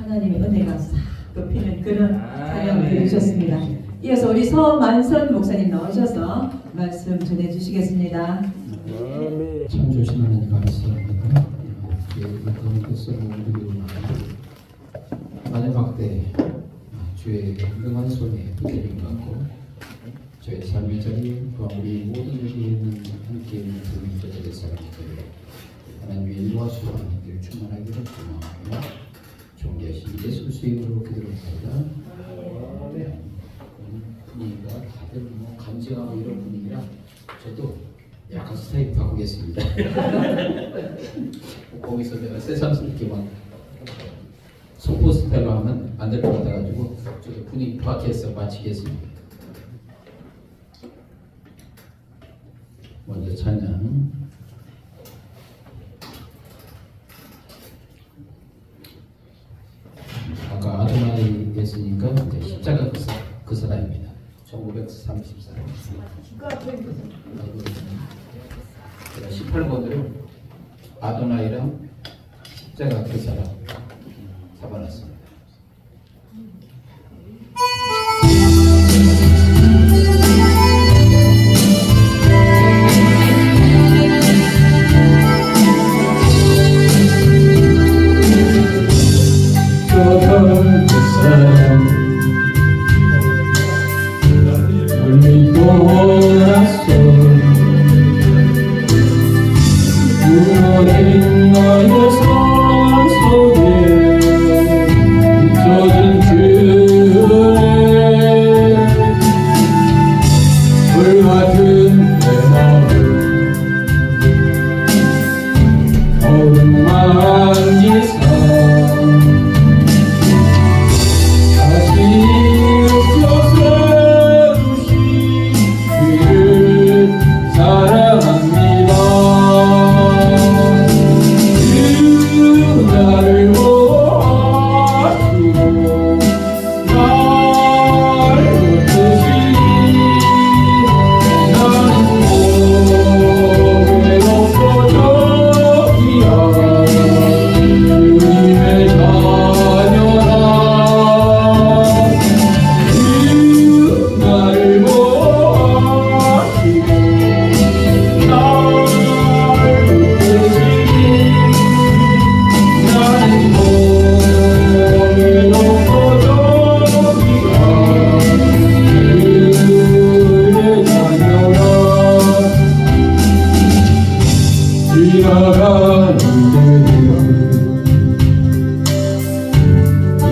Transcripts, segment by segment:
하나님의 은혜가 싹 덮이는 그런 찬양을 들으셨습니다. 이어서 우리 서만선 목사님 나오셔서 말씀 전해주시겠습니다. 참 하나님 감사합니다. 가운데서 우리 마지막 때 주의 강경한 손에 붙들림 받고 저의 삶의 자리와 우리 모든에게 있는 함께 있는 주님께서의 사람들 하나님의 일과 수고하는 충만하기를 소망하며 존귀하신 예수의 이름으로 기도합니다. 분위기가 다들 간지하고 이런 분위기라 저도 약간 스타일 바꾸겠습니다. 거기서 내가 새삼스럽게 막 소포 스타일로 하면 안 될 것 같아가지고 저도 분위기 바뀌어서 마치겠습니다. 먼저 찬양. 아까 아도나이 했으니까 이제 십자가 그 사람입니다. 1934년. 제가 18번으로 아도나이랑 십자가 그 사람 잡아놨습니다.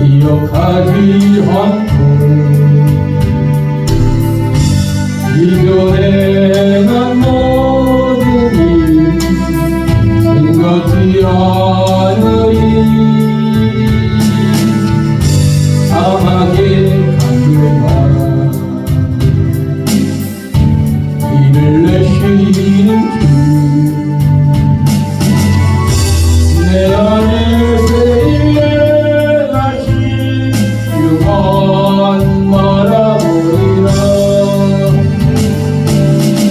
기억하지 않고 이별에만 모든 일 생각지 않으리 사막의 강물과 비를 내쉬는 내 안에 새에 다시 유한 말아보리라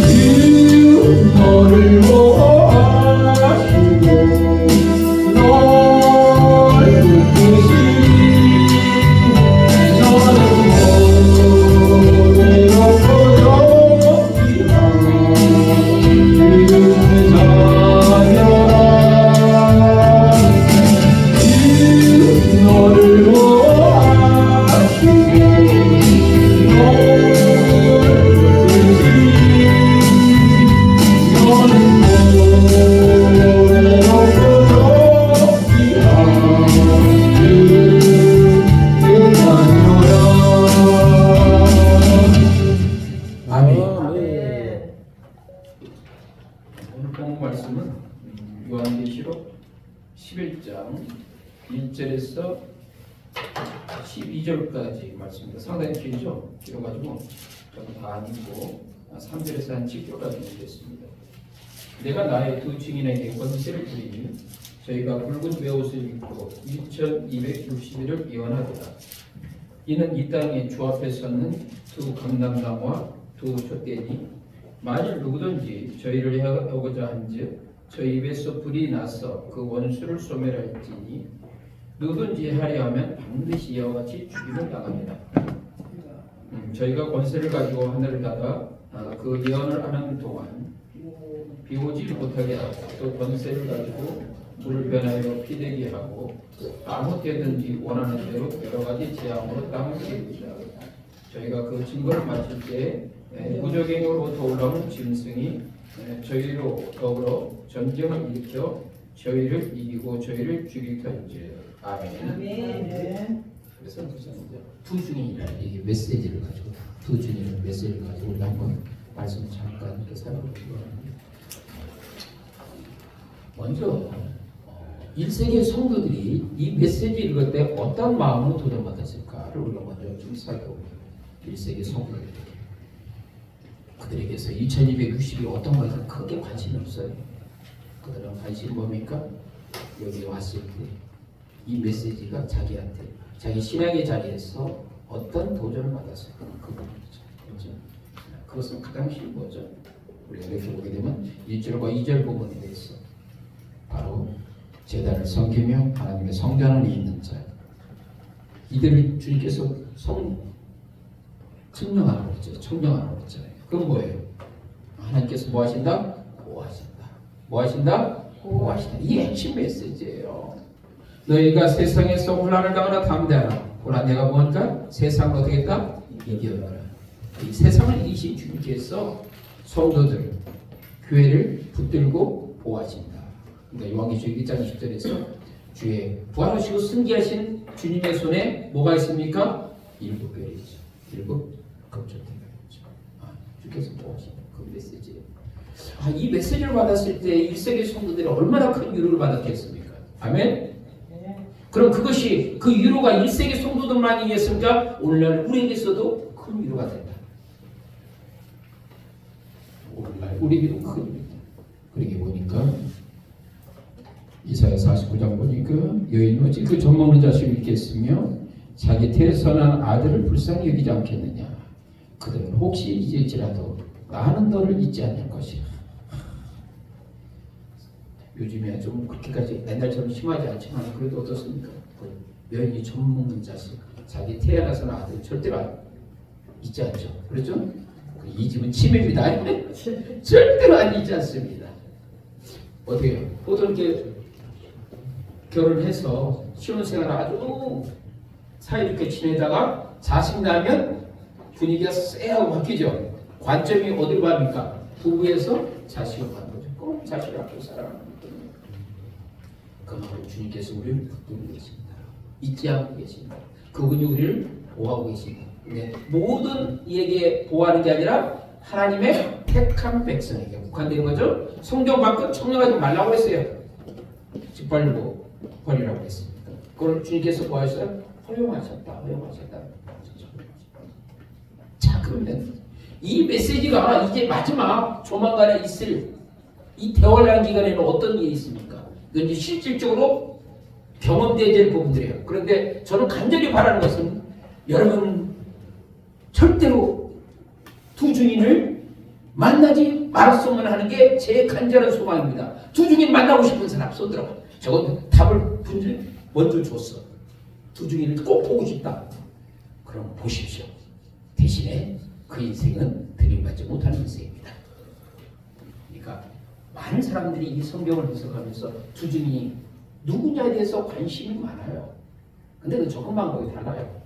주 너를 보아하시고 널 붙드시니 너는 모래롭고 여기라 주의 자녀라 너를 보아하시고 널 붙드시니 너는 모래롭고 여기라 주의 자녀라. 아멘. 오늘 본문 말씀은 요한계시록 11장 1절에서 12절까지 말씀입니다. 상당히 길죠? 길어가지고 저는 다 안 읽고 3절에서 한 7절까지 읽겠습니다. 내가 나의 두 증인에게 권세를 주리니 저희가 붉은 베옷을 입고 1260일을 예언하리라. 이는 이 땅에 주 앞에 서는 두 강남나무와 두 촛대니 만일 누구든지 저희를 해하고자 한즉 저희 입에서 불이 나서 그 원수를 소멸할지니 누구든지 하려 하면 반드시 이와 같이 죽임을 당합니다. 저희가 권세를 가지고 하늘을 닫아 그 예언을 하는 동안 비 오지 못하게 하고 또 권세를 가지고 물을 변하여 피되게 하고 아무 때든지 원하는 대로 여러 가지 재앙으로 땅을 치웁니다. 저희가 그 증거를 마칠 때 무적행으로부터 올라오는 짐승이 저희로 더불어 전쟁을 일으켜 저희를 이기고 저희를 죽일 터인지. 아멘. 아멘. 그래서 두 중인이라는 이 메시지를 가지고 두 중인의 메시지를 가지고 우리 한번 말씀 잠깐 이렇게 살펴보기로 합니다. 먼저 1세기 성도들이 이 메시지를 읽을 때 어떤 마음으로 도전받았을까를 우리가 먼저 좀 살펴봅니다. 1세기 성도들에게 그들에게서 2260이 어떤 것에 크게 관심이 없어요. 그들은 관심이 뭡니까? 여기 왔을 때 이 메시지가 자기한테 자기 신앙의 자리에서 어떤 도전을 받았을까? 그거죠. 그렇죠? 그것은 그 당시 뭐죠? 우리가 이렇게 보게 되면 1절과 2절 부분에 대해서 바로 제단을 섬기며 하나님의 성전을 잇는 자, 이들을 주님께서 청령하라고 했죠. 청령하라고 했잖아요. 그건 뭐예요? 하나님께서 뭐 하신다? 보호하신다. 뭐 하신다? 보호하신다. 이게 핵심 메시지예요. 너희가 세상에서 혼란을 당하나 담대하라. 혼란 내가 뭐니까? 세상을 어떻게 했다? 이겨라. 이 세상을 이기신 주님께서 성도들, 교회를 붙들고 보호하신다. 그러니까 요한계시록 1장 20절에서 주의 부활하시고 승리하신 주님의 손에 뭐가 있습니까? 일곱 별이죠. 일곱 검정대가 있죠. 주께서 보호하신다. 그 메시지예요. 이 메시지를 받았을 때 1세기 성도들이 얼마나 큰 위로를 받았겠습니까? 아멘? 그럼 그것이 그 위로가 1세기 성도들만이겠습니까? 오늘날 우리에게서도 큰 위로가 된다. 오늘날 우리에게도 큰 위로다. 그러게 보니까 이사야 49장 보니까 여인은 어찌 그 젖먹는 자식을 잊겠으며 자기 태어난 아들을 불쌍히 여기지 않겠느냐. 그들은 혹시 잊을지라도 나는 너를 잊지 않을 것이라. 요즘에 좀 그렇게까지 옛날처럼 심하지 않지만 그래도 어떻습니까? 여인이 젖먹는 자식, 자기 태어나서 아들 절대로 잊지 않죠. 그렇죠? 이 집은 침입니다. 절대로 안 잊지 않습니다. 어떻게 해요? 보통 이렇게 결혼해서 신혼생활을 아주 사이좋게 지내다가 자식 나면 분위기가 쎄하고 바뀌죠. 관점이 어디로 갑니까? 부부에서 자식을 가는 거죠. 꼭 자식을 아끼고 살아가는 거죠. 그만큼 주님께서 우리를 붙들고 계십니다. 잊지 않고 계십니다. 그분이 우리를 보호하고 계십니다. 근데 모든 이에게 보호하는 게 아니라 하나님의 택한 백성에게 국한되는 거죠. 성경 밖은 청령하지 말라고 했어요. 짓밟고 버리라고 했습니다. 그걸 주님께서 뭐 하셨어요? 허용하셨다. 자, 그러면 이 메시지가 이제 마지막 조만간에 있을 이 대환란 기간에는 어떤 일이 있습니까? 이건 이제 실질적으로 경험되어야 될 부분들이에요. 그런데 저는 간절히 바라는 것은 여러분 절대로 두 증인을 만나지 말았으면 하는 게 제 간절한 소망입니다. 두 증인 만나고 싶은 사람 손들어. 저건 답을 분명히 먼저 줬어. 두 증인을 꼭 보고 싶다. 그럼 보십시오. 대신에 그 인생은 드림받지 못하는 인생입니다. 그러니까 많은 사람들이 이 성경을 해석하면서 두 증인이 누구냐에 대해서 관심이 많아요. 근데 그 접근 방법이 달라요.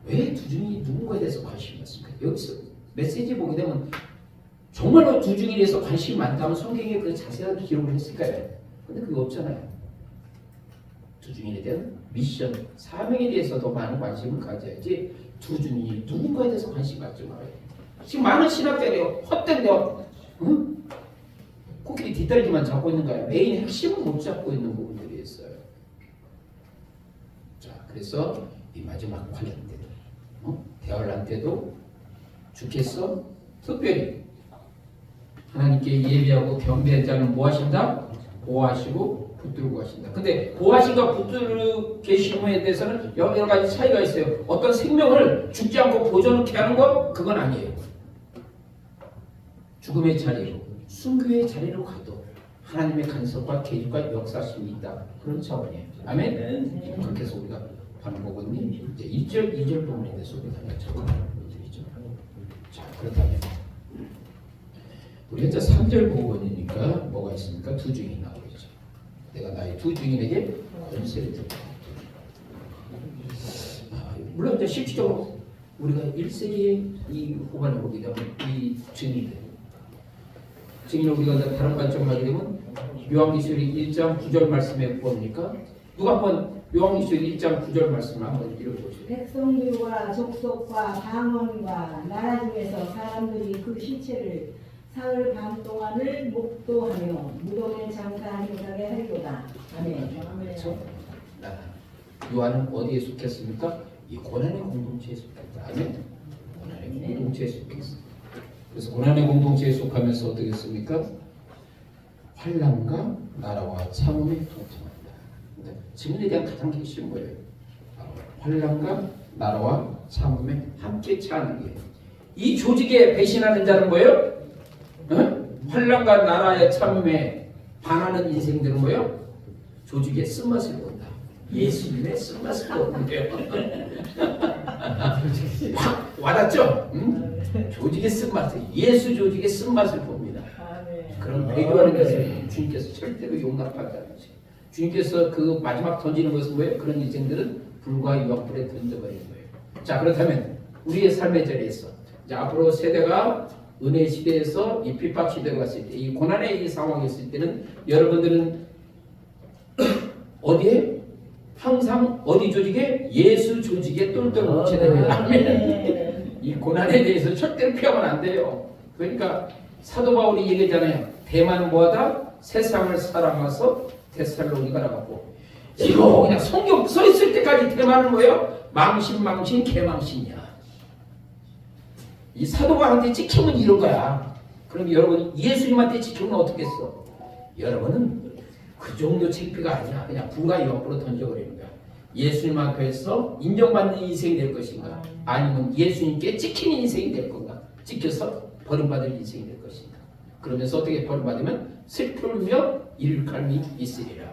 왜 두 증인이 누군가에 대해서 관심이 많습니까? 여기서 메시지 보게 되면 정말로 두 증인에 대해서 관심이 많다면 성경에 그 자세한 기록을 했을까요? 근데 그게 없잖아요. 두 증인에 대한 미션, 사명에 대해서도 많은 관심을 가져야지 두 증인이 누군가에 대해서 관심 갖지 말아요. 지금 많은 신학자들이 헛된 거, 응? 코끼리 뒷다리만 잡고 있는 거야. 메인 핵심은 못 잡고 있는 부분들이 있어요. 자, 그래서 이 마지막 관련 때도, 대환란 때도 주께서 특별히 하나님께 예비하고 경배한 자는 뭐 하신다? 보호하시고 붙들고 가신다. 근데 보호하신가 붙들고 계심에 대해서는 여러 가지 차이가 있어요. 어떤 생명을 죽지 않고 보존케 하는 거 그건 아니에요. 죽음의 자리로, 순교의 자리로 가도 하나님의 간섭과 계획과 역사심이 있다. 그런 차원이에요. 아멘. 그렇게 해서 우리가 반복은 이제 1절, 2절 부분에 대해서 우리가 적어드리죠. 자, 그렇다면 우리 현재 3절 부분이니까 뭐가 있습니까? 두 증인이 나오겠죠. 내가 나의 두 증인에게 권세를 줬다. 물론 이제 실질적으로 우리가 1세기 이 후반에 보게 되면 이 증인을 우리가 이제 다른 관점을 하게 되면 요한계시록 1장 9절 말씀에 보니까 누가 한번 요한계시록 1장 9절 말씀을 한번 읽어보세요. 백성들과 족속과 방언과 나라 중에서 사람들이 그 시체를 사흘 반 동안을 목도하며 무덤에 장사한 행하게 하리로다. 아멘. 그렇죠? 요한은 어디에 속했습니까? 이 고난의 공동체에 속했다. 아멘. 고난의 공동체에 속했어. 그래서 고난의 공동체에 속하면서 어떻게 했습니까? 환난과 나라와 참음에 동참한다. 증인에 대한 가장 핵심 뭐예요? 환난과 나라와 참음에 함께 처하는 게. 이 조직에 배신하는 자는 뭐예요? 환난과 나라의 참음에 반하는 인생들은 뭐예요? 조직의 쓴맛을 본다. 예수님의 쓴맛을 보는데요. 확 와닿죠? 조직의 쓴맛을, 예수 조직의 쓴맛을 봅니다. 그런 배교하는 것을 주님께서 절대로 용납하지 않으세요. 주님께서 그 마지막 던지는 것은 뭐예요? 그런 인생들은 불과 유황불에 던져버리는 거예요. 자, 그렇다면 우리의 삶의 자리에서 이제 앞으로 세대가 은혜 시대에서 이 핍박 시대가 갔을 때, 이 고난의 이 상황이 있을 때는 여러분들은 어디에? 항상 어디 조직에? 예수 조직에 똘똘 뭉쳐야 됩니다. 아멘. 이 고난에 대해서 절대로 피하면 안 돼요. 그러니까 사도 바울이 얘기했잖아요. 대만 뭐하다? 세상을 사랑해서 데살로니가 나갔고, 이거 그냥 성경 써 있을 때까지 대만은 뭐예요? 망신 개망신이야. 이 사도바한테 찍히면 이런 거야. 그럼 여러분 예수님한테 찍히면 어떻겠어? 여러분은 그 정도 창피가 아니야. 그냥 불과 옆으로 던져버리는 거야. 예수님 앞에서 인정받는 인생이 될 것인가? 아니면 예수님께 찍히는 인생이 될 건가? 찍혀서 버림받을 인생이 될 것인가? 그러면서 어떻게 버림받으면 슬픔며 일감이 있으리라.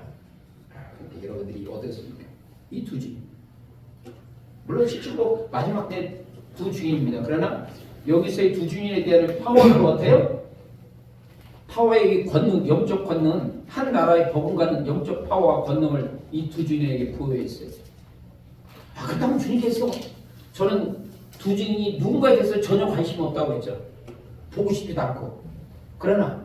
근데 여러분들이 어떻습니까? 이 두 주. 물론 실제로 마지막 때 두 주인입니다. 그러나 여기서의 두 주인에 대한 파워는 어때요? 파워의 권능, 영적 권능은 한 나라의 버금가는 영적 파워와 권능을 이 두 주인에게 부여했어요. 그렇다면 주님께서 저는 두 주인이 누군가에 대해서 전혀 관심이 없다고 했죠. 보고 싶지도 않고. 그러나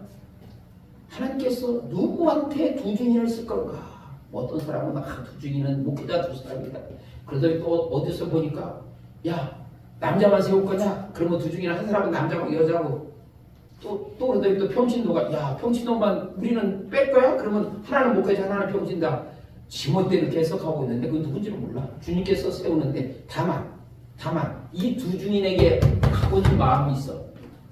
하나님께서 누구한테 두 주인을 쓸 건가? 어떤 사람은 두 주인은 목회자 두 사람이다. 그러더니 또 어디서 보니까 야 남자만 세울 거냐? 그러면 두 중에 한 사람은 남자고 여자고 또 그러더니 또 평신도가 야 평신도만 우리는 뺄 거야? 그러면 하나는 목회자 하나는 평신다. 지멋대로 계속하고 있는데 그건 누군지는 몰라. 주님께서 세우는데 다만 이 두 주인에게 갖고 있는 마음이 있어.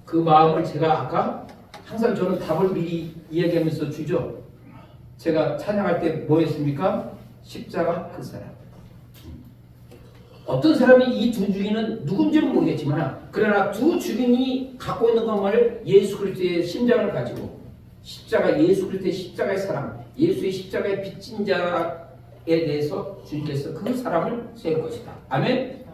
그 마음을 제가 아까 항상 저는 답을 미리 이야기하면서 주죠. 제가 찬양할 때 뭐 했습니까? 십자가 그 사람. 어떤 사람이 이 두 주인은 누군지는 모르겠지만 그러나 두 주인이 갖고 있는 것을 예수 그리스도의 심장을 가지고 십자가 예수 그리스도의 십자가의 사람 예수의 십자가의 빚진 자에 대해서 주님께서 그 사람을 세울 것이다. 아멘?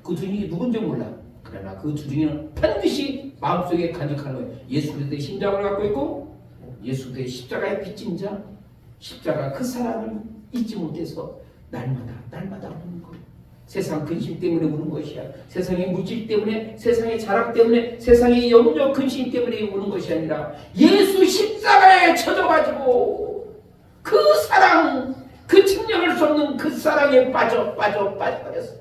그 주인이 누군지 몰라. 그러나 그 두 주인은 반드시 마음속에 간직하는 거예요. 예수 그리스도의 심장을 갖고 있고 예수 그리스도의 십자가의 빚진 자 십자가 그 사람을 잊지 못해서 날마다 우는 거예요. 세상 근심 때문에 우는 것이야. 세상의 물질 때문에, 세상의 자락 때문에, 세상의 염려 근심 때문에 우는 것이 아니라 예수 십자가에 쳐져가지고 그 사랑, 그 측량할 수 없는 그 사랑에 빠져버렸어.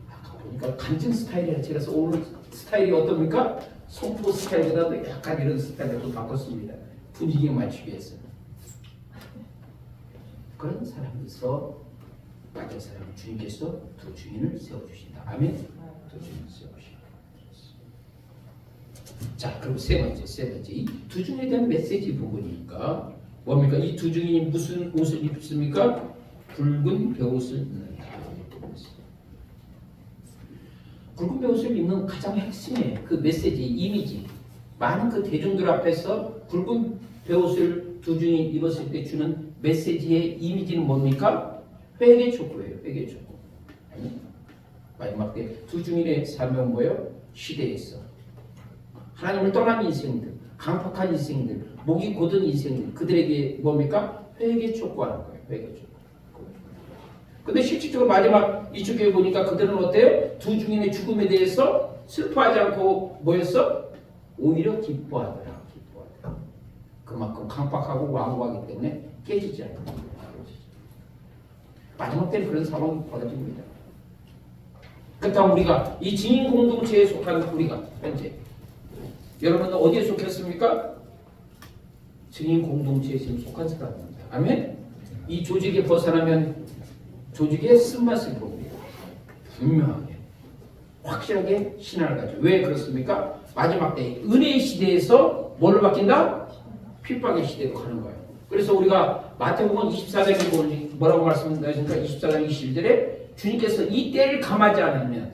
아까 보니까 간증 스타일이라 그래서 오늘 스타일이 어떻습니까? 송포 스타일보다도 약간 이런 스타일로 바꿨습니다. 분위기에 맞추기 위해서. 그런 사람에서 빠진 사람 주님께서 두 주인을 세워주신다. 아멘. 두 주인을 세워주신다. 자, 그럼 세 번째 이 두 주인에 대한 메시지 부분이니까 뭡니까? 이 두 주인이 무슨 옷을 입습니까? 붉은 베옷을 입는다. 붉은 베옷을 입는 가장 핵심의 그 메시지 이미지 많은 그 대중들 앞에서 붉은 베옷을 두 중이 입었을 때 주는 메시지의 이미지는 뭡니까? 회개 촉구예요. 회개 촉구. 마지막 때 두 중인의 삶은 뭐예요? 시대에서 하나님을 떠난 인생들, 강팍한 인생들, 목이 곧은 인생들, 그들에게 뭡니까? 회개 촉구하는 거예요. 회개 촉구. 근데 실질적으로 마지막 이쪽에 보니까 그들은 어때요? 두 중인의 죽음에 대해서 슬퍼하지 않고 뭐였어? 오히려 기뻐하더라. 기뻐하더라. 그만큼 강팍하고 완고하기 때문에 깨지지 않는다. 마지막 때는 그런 상황이 벌어집니다. 그렇다면 우리가 이 증인 공동체에 속한 우리가 현재 여러분은 어디에 속했습니까? 증인 공동체에 지금 속한 사람입니다. 아멘? 이 조직에 벗어나면 조직의 쓴맛을 봅니다. 분명하게 확실하게 신앙을 가져. 왜 그렇습니까? 마지막 때 은혜의 시대에서 뭘로 바뀐다? 핍박의 시대로 가는 거예요. 그래서 우리가 마태복음 24장에 보니 뭐라고 말씀하십니까? 24장 21절에 주님께서 이 때를 감하지 않으면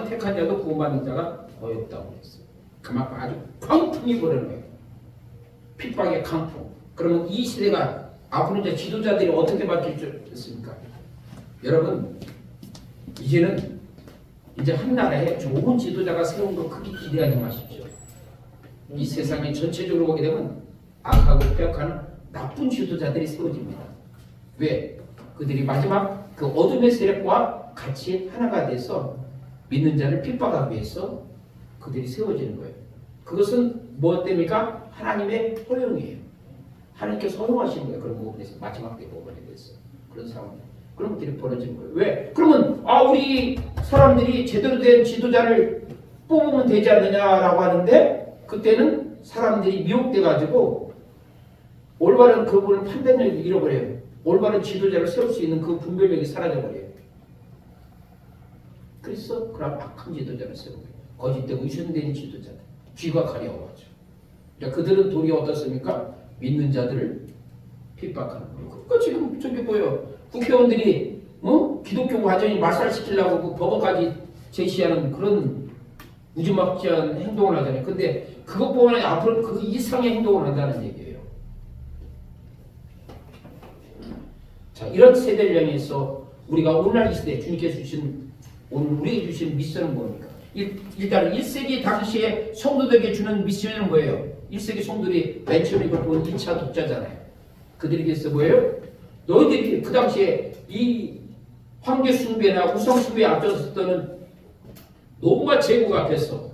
택한 자도 구원받는 자가 어렵다고 했어요. 그만큼 아주 강풍이 부르는 거예요. 핍박의 강풍. 그러면 이 시대가 앞으로 이제 지도자들이 어떻게 바뀔 줄 있습니까? 여러분 이제는 이제 한 나라에 좋은 지도자가 세운 거 크게 기대하지 마십시오. 이 세상이 전체적으로 보게 되면 악하고 폐역하는 나쁜 지도자들이 세워집니다. 왜? 그들이 마지막 그 어둠의 세력과 같이 하나가 돼서 믿는 자를 핍박하기 위해서 그들이 세워지는 거예요. 그것은 무엇 때입니까? 하나님의 허용이에요. 하나님께서 허용하시는 거예요. 그런 부분에서 마지막 때 부분에 대해서 그런 상황, 그런 것들이 벌어지는 거예요. 왜? 그러면 우리 사람들이 제대로 된 지도자를 뽑으면 되지 않느냐라고 하는데 그때는 사람들이 미혹돼 가지고 올바른 그분을 판단력을 잃어버려요. 올바른 지도자를 세울 수 있는 그 분별력이 사라져버려요. 그래서 그런 악한 지도자를 세우고 거짓되고 위선된 지도자들, 귀가 가려워하죠. 그들은 도리어 어떻습니까? 믿는 자들을 핍박하는 거예요. 그러니까 지금 저기 보여 국회의원들이 기독교 과정이 말살시키려고 그 법원까지 제시하는 그런 무지막지한 행동을 하잖아요. 근데 그것보다 앞으로 그 이상의 행동을 한다는 얘기예요. 자, 이런 세대를 향해서 우리가 오늘날 이 시대에 주님께서 주신 오늘 우리에게 주신 미션은 뭡니까? 일단 1세기 당시에 성도들에게 주는 미션은 뭐예요? 1세기 성도들이 맨 처음에 이걸 본 1차 독자잖아요. 그들에게서 뭐예요? 너희들이 그 당시에 이 황제 숭배나 우상 숭배에 앞서서는 노무와 제국 앞에서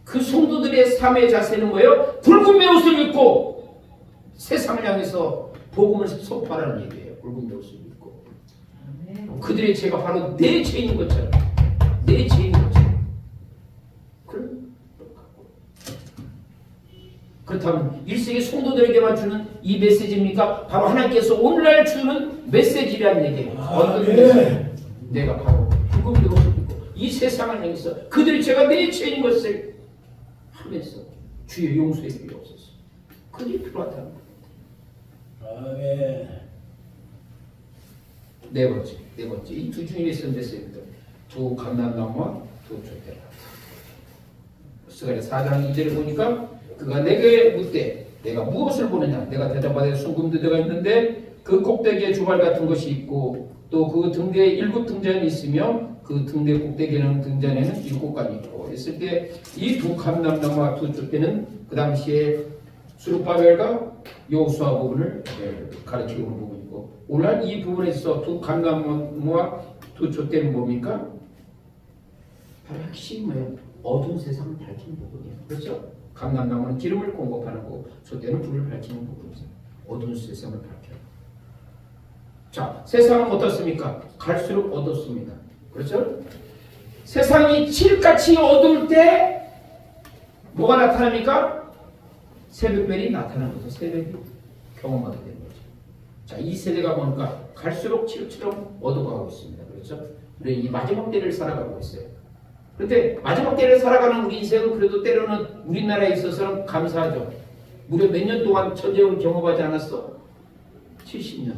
그 성도들의 삶의 자세는 뭐예요? 붉은 베옷을 입고 세상을 향해서 복음을 선포하라는 얘기예요. 붉은 베옷을 입고 그들의 죄가 바로 내 죄인 것처럼 내 죄인 것처럼 그렇다면 1세기 성도들에게만 주는 이 메시지입니까? 바로 하나님께서 오늘날 주는 메시지라는 얘기예요. 어떤 메시지? 내가 바로 붉은 베옷을 입고 이 세상을 향해서 그들의 죄가 내 죄인 것을 하면서 주의 용서해 주옵소서. 그게 필요하다는 겁니다. 아멘. 네 번째 이 두 중인의 메시지입니다. 두 감람나무와 두 촛대라. 스가랴 4장 2절에 보니까 그가 내게 묻되 내가 무엇을 보느냐? 내가 대답하되 순금대대가 있는데 그 꼭대기에 주발 같은 것이 있고 또 그 등대에 7 등잔이 있으며 그 등대 꼭대기에는 등잔에는 7관이 있고 했을 때 이 두 감람나무와 두 촛대는 그 당시에 스룹바벨과 여호수아 부분을 가리키는 부분이고 오늘 이 부분에서 두 감람나무와 두 촛대는 뭡니까? 바로 핵심이 뭐예요? 어두운 세상을 밝히는 부분이에요. 그렇죠? 감람나무는 기름을 공급하는 거고 촛대는 불을 밝히는 부분이죠. 어두운 세상을 밝혀요. 자, 세상은 어떻습니까? 갈수록 어둡습니다. 그렇죠? 세상이 칠같이 어두울 때 뭐가 나타납니까? 새벽별이 나타나는 거죠. 새벽이 경험하게 되는 거죠. 자, 이 세대가 보니까 갈수록 칠처럼 어두워가고 있습니다. 그렇죠? 우리 이 마지막 때를 살아가고 있어요. 그런데 마지막 때를 살아가는 우리 인생은 그래도 때로는 우리나라에 있어서는 감사하죠. 무려 몇 년 동안 전쟁을 경험하지 않았어? 70년,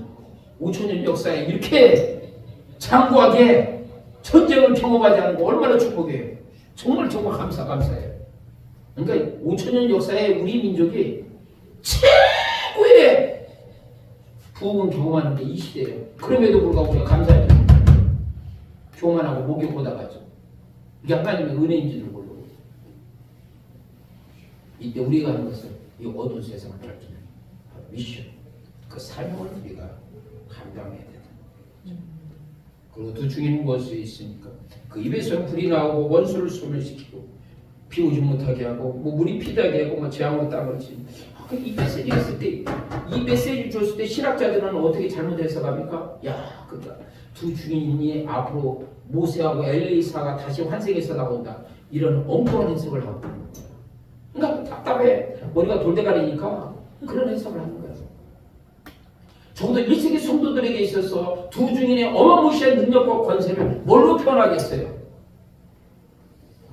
5천년 역사에 이렇게 장구하게 전쟁을 경험하지 않은 거 얼마나 축복이에요. 정말 감사해요. 그러니까 5천년 역사에 우리 민족이 최고의 부흥을 경험하는 게 이 시대예요. 그럼에도 불구하고 우리가 감사해요. 교만하고 목욕보다가죠. 이게 하나님의 은혜인지도 모르고. 이때 우리가 하는 것은 이 어두운 세상을 밝히는 미션, 그 삶을 우리가 감당해야 된다. 그리고 두 중에는 무엇이 있습니까? 그 입에서 불이 나오고 원수를 소멸시키고 비오지 못하게 하고 뭐 물이 피다게 하고 뭐 재앙으로 따버리지. 이 메시지 했을 때, 이 메시지를 줬을 때 신학자들은 어떻게 잘못 해석합니까? 야, 그러니까 두 주인이 앞으로 모세하고 엘리사가 다시 환생해서 나온다. 이런 엉뚱한 해석을 하고. 그러니까 답답해. 머리가 돌대가리니까 그런 해석을 하는 거예요. 적어도 1세기 성도들에게 있어서 두 주인의 어마무시한 능력과 권세를 뭘로 표현하겠어요?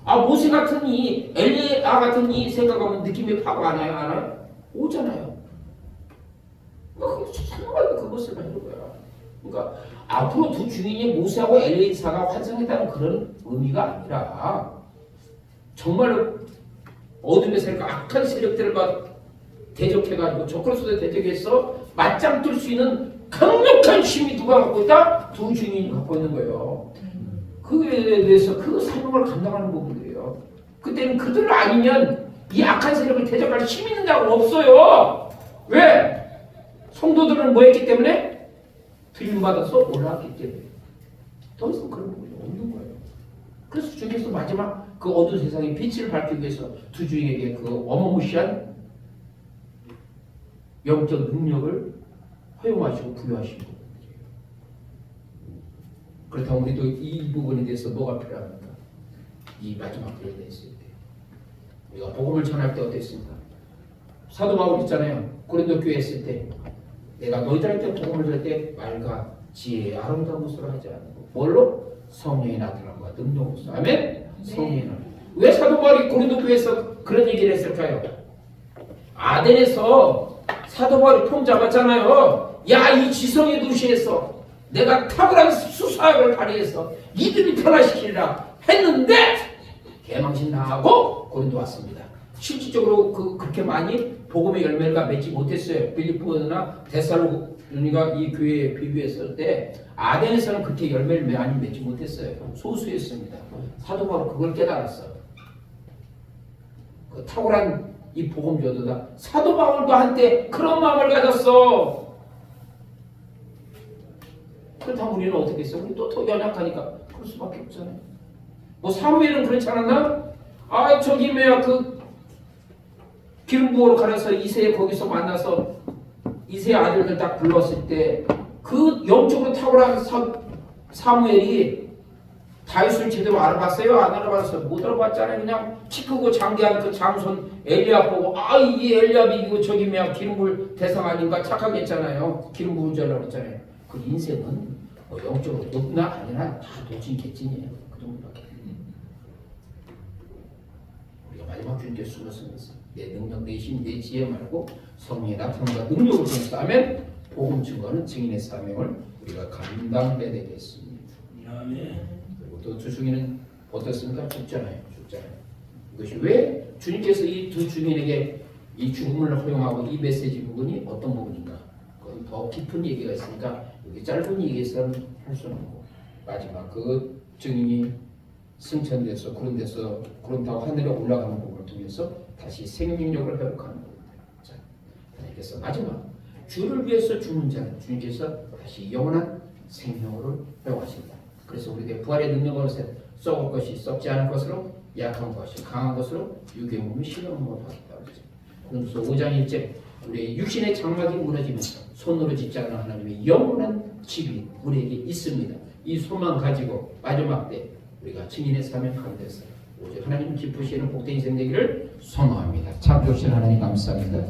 아, 모세 같은 이, 엘리야 같은 이 생각하면 느낌이 파고 안 와요? 안 와요? 오잖아요. 그러니까 정말 그것을 만든 거야. 그러니까 앞으로 두 주인이 모세하고 엘리사가 환생했다는 그런 의미가 아니라 정말로 어둠의 세력과 악한 세력들과 대적해가지고 적그리스도에 대적해서 맞짱 뜰 수 있는 강력한 힘이 누가 갖고 있다? 두 주인이 갖고 있는 거예요. 그에 대해서 그 사명을 감당하는 부분들이에요. 그때는 그들 아니면 이 악한 세력을 대적할 힘이 있는 자가 없어요. 왜? 성도들은 뭐 했기 때문에? 들림받아서 올라왔기 때문에. 더 이상 그런 부분이 없는 거예요. 그래서 주께서 마지막 그 어두운 세상에 빛을 밝히기 위해서 두 주인에게 그 어마무시한 영적 능력을 허용하시고 부여하신 거예요. 그렇다면 우리도 이 부분에 대해서 뭐가 필요합니까? 이 마지막 때에 대했을 때 우리가 복음을 전할 때 어땠습니까? 사도 바울 있잖아요. 고린도 교회 했을 때 내가 너희들한테 복음을 줄 때 말과 지혜의 아름다운 것으로 하지 않고 뭘로? 성령의 나타남과 능력으로서. 아멘? 성령의 나타남. 왜 사도 바울이 고린도 교회에서 그런 얘기를 했을까요? 아덴에서 사도 바울이 폼 잡았잖아요. 야, 이 지성의 도시에서 내가 탁월한 수사학을 발휘해서 이들을 변화시키리라 했는데 개망신 당하고 고린도 왔습니다. 실질적으로 그렇게 많이 복음의 열매가 맺지 못했어요. 빌립보나 데살로니가 이 교회에 비교했을 때 아덴에서는 그렇게 열매를 많이 맺지 못했어요. 소수였습니다. 사도 바울은 그걸 깨달았어. 그 탁월한 이 복음 전도다. 사도 바울도 한때 그런 마음을 가졌어. 그렇다면 우리는 어떻게 했어? 우리 또 더 연약하니까 그럴 수밖에 없잖아요. 뭐 사무엘은 그렇지 않았나? 아, 저기 뭐야 그 기름 부으러 가려서 이새에 거기서 만나서 이새 아들들 딱 불렀을 때 그 영적으로 탁월한 사무엘이 다윗을 제대로 알아봤어요? 안 알아봤어요? 못 알아봤잖아요. 그냥 키 크고 장대한 그 장손 엘리압 보고 아, 이게 엘리압이 이거 저기 뭐야 기름 부을 대상 아닌가 착하게 했잖아요. 기름 부은 줄 알았잖아요. 그 인생은 뭐 영적으로 높나 아니나 다 도진 개찐이에요. 그 정도밖에. 우리가 마지막 주님께 숨었으면서 내 능력, 내 힘, 내 지혜 말고 성령의 나타남과 능력을 통해서 하면 복음 증거는 증인의 사명을 우리가 감당해야 되겠습니다. 그리고 또 두 주인은 어떻습니까? 죽잖아요. 이것이 왜 주님께서 이 두 주인에게 이 죽음을 허용하고 이 메시지 부분이 어떤 부분인가? 그건 더 깊은 얘기가 있으니까 여기 짧은 얘기에서는 할 수는 없고 마지막 그 증인이 승천돼서 그런다고 하늘에 올라가는 부분을 통해서 다시 생명력을 회복하는 부분입니다. 자, 그래서 마지막 주를 위해서 죽는 자는 주님께서 다시 영원한 생명으로 회복하신다. 그래서 우리에게 부활의 능력을 썩을 것이 썩지 않을 것으로 약한 것이 강한 것으로 육의 몸이 실험으로 받았다. 그래서 5장 1절 우리의 육신의 장막이 무너지면서 손으로 짓지 않은 하나님의 영원한 집이 우리에게 있습니다. 이 소망 가지고 마지막 때 우리가 증인의 사명 가운데서 오직 하나님 기쁘시는 복된 인생 되기를 소망합니다. 참 좋으신 하나님 감사합니다.